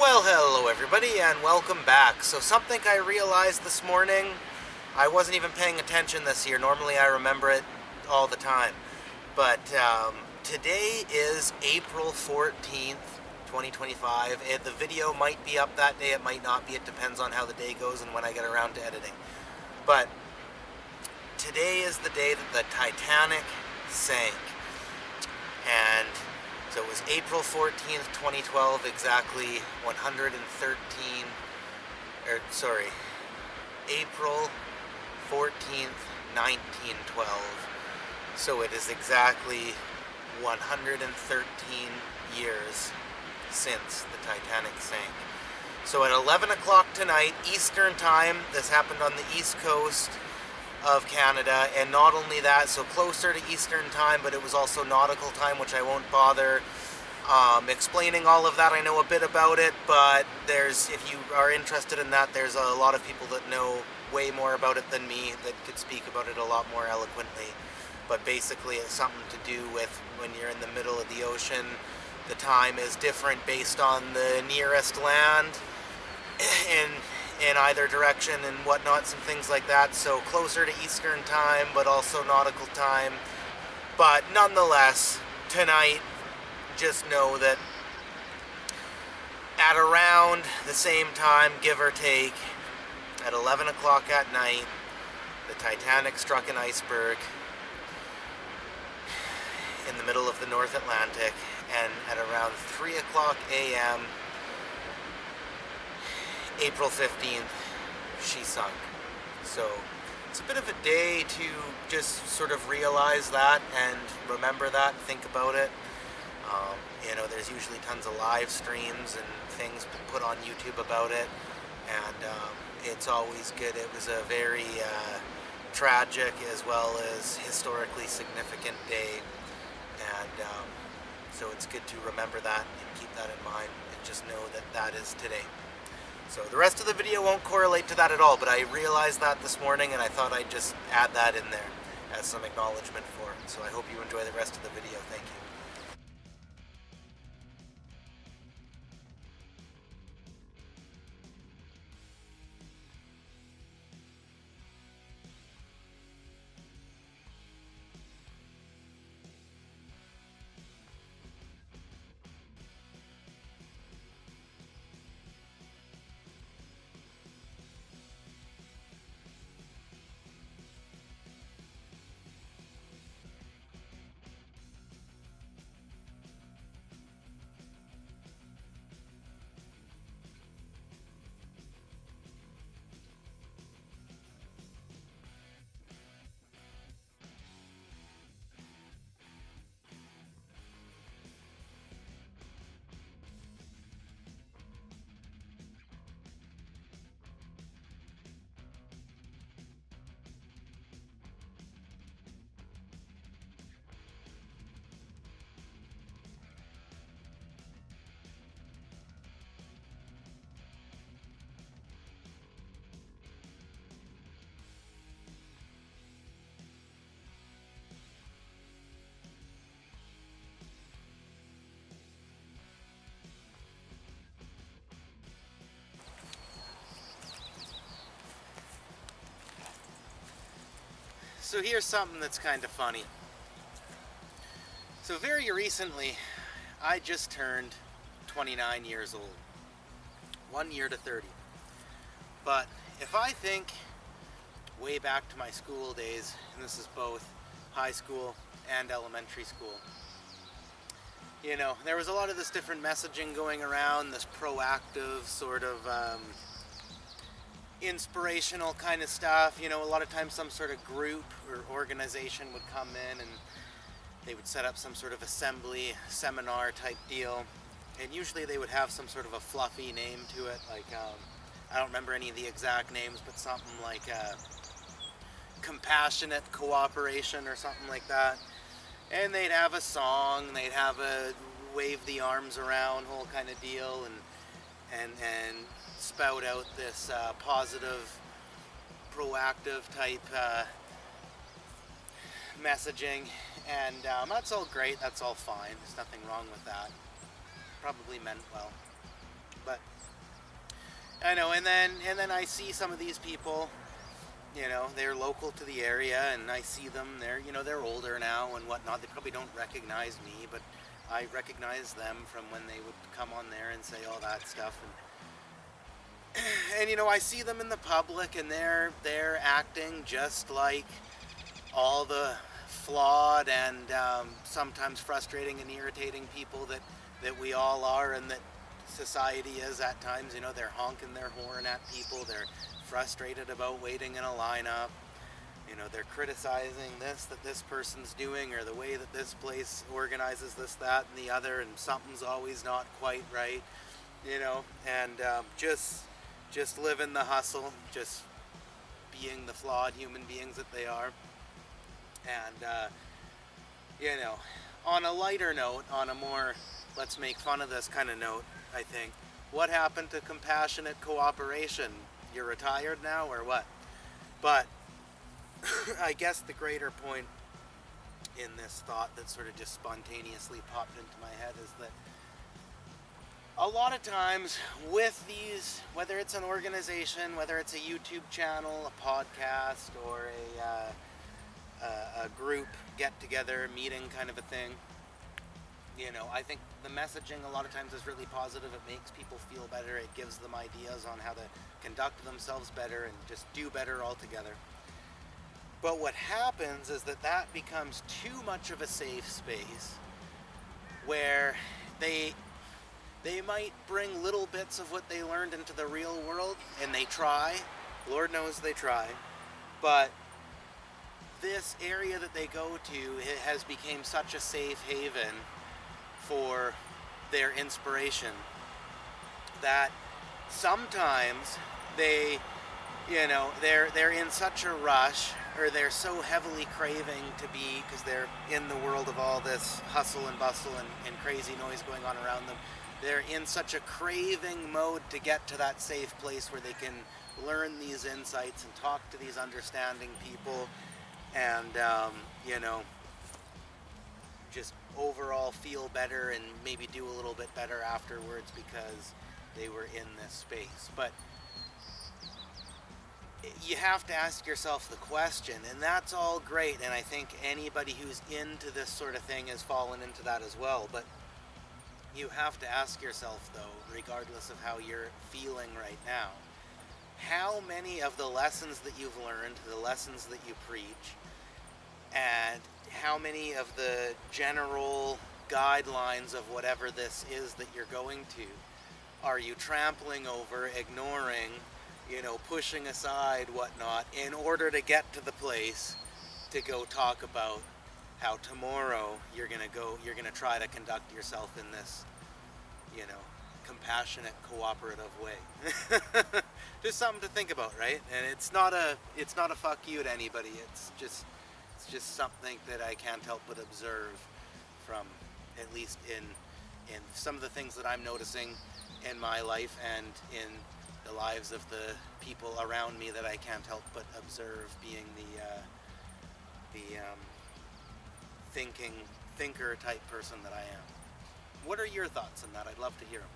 Well, hello everybody and welcome back. So something I realized this morning, I wasn't even paying attention this year. Normally I remember it all the time. But today is April 14th, 2025. The video might be up that day, it might not be. It depends on how the day goes and when I get around to editing. But today is the day that the Titanic sank. And so it was April 14th, 2012, exactly 113, April 14th, 1912. So it is exactly 113 years since the Titanic sank. So at 11 o'clock tonight, Eastern Time, this happened on the East Coast of Canada, and not only that, so closer to Eastern Time, but it was also nautical time, which I won't bother explaining all of that. I know a bit about it, but if you are interested in that, there's a lot of people that know way more about it than me that could speak about it a lot more eloquently. But basically it's something to do with when you're in the middle of the ocean, the time is different based on the nearest land in either direction and whatnot, some things like that. So closer to Eastern Time, but also nautical time. But nonetheless, tonight, just know that at around the same time, give or take, at 11 o'clock at night, the Titanic struck an iceberg in the middle of the North Atlantic, and at around 3 o'clock a.m., April 15th, she sunk. So it's a bit of a day to just sort of realize that and remember that, think about it. There's usually tons of live streams and things put on YouTube about it, and it's always good. It was a very tragic as well as historically significant day, and so it's good to remember that and keep that in mind and just know that that is today. So the rest of the video won't correlate to that at all, but I realized that this morning and I thought I'd just add that in there as some acknowledgement for it. So I hope you enjoy the rest of the video. Thank you. So here's something that's kind of funny. So very recently, I just turned 29 years old. 1 year to 30. But if I think way back to my school days, and this is both high school and elementary school, there was a lot of this different messaging going around, this proactive sort of inspirational kind of stuff. A lot of times some sort of group or organization would come in and they would set up some sort of assembly, seminar type deal, and usually they would have some sort of a fluffy name to it, like I don't remember any of the exact names, but something like compassionate cooperation or something like that. And they'd have a song, they'd have a wave the arms around whole kind of deal, and spout out this positive, proactive type messaging, and that's all great, that's all fine, there's nothing wrong with that, probably meant well. But I know, and then I see some of these people, you know, they're local to the area, and I see them, they're older now and whatnot. They probably don't recognize me, but I recognize them from when they would come on there and say all that stuff. And I see them in the public, and they're acting just like all the flawed and sometimes frustrating and irritating people that we all are, and that society is at times. They're honking their horn at people. They're frustrated about waiting in a lineup. They're criticizing that this person's doing, or the way that this place organizes this, that, and the other, and something's always not quite right. And just living the hustle, just being the flawed human beings that they are. And on a lighter note, on a more let's make fun of this kind of note, I think, what happened to compassionate cooperation? You're retired now, or what? But I guess the greater point in this thought that sort of just spontaneously popped into my head is that a lot of times with these, whether it's an organization, whether it's a YouTube channel, a podcast, or a group get-together meeting kind of a thing, I think the messaging a lot of times is really positive. It makes people feel better. It gives them ideas on how to conduct themselves better and just do better altogether. But what happens is that becomes too much of a safe space where they might bring little bits of what they learned into the real world, and they try. Lord knows they try. But this area that they go to, it has become such a safe haven for their inspiration that sometimes they're in such a rush, or they're so heavily craving to be, because they're in the world of all this hustle and bustle and crazy noise going on around them. They're in such a craving mode to get to that safe place where they can learn these insights and talk to these understanding people, and just overall feel better and maybe do a little bit better afterwards because they were in this space. But you have to ask yourself the question, and that's all great, and I think anybody who's into this sort of thing has fallen into that as well. But you have to ask yourself, though, regardless of how you're feeling right now, how many of the lessons that you've learned, the lessons that you preach, and how many of the general guidelines of whatever this is that you're going to, are you trampling over, ignoring, pushing aside, whatnot, in order to get to the place to go talk about how tomorrow you're going to try to conduct yourself in this, compassionate, cooperative way. Just something to think about, right? And it's not a fuck you to anybody. It's just something that I can't help but observe from, at least in some of the things that I'm noticing in my life and in the lives of the people around me that I can't help but observe, being the thinker type person that I am. What are your thoughts on that? I'd love to hear them.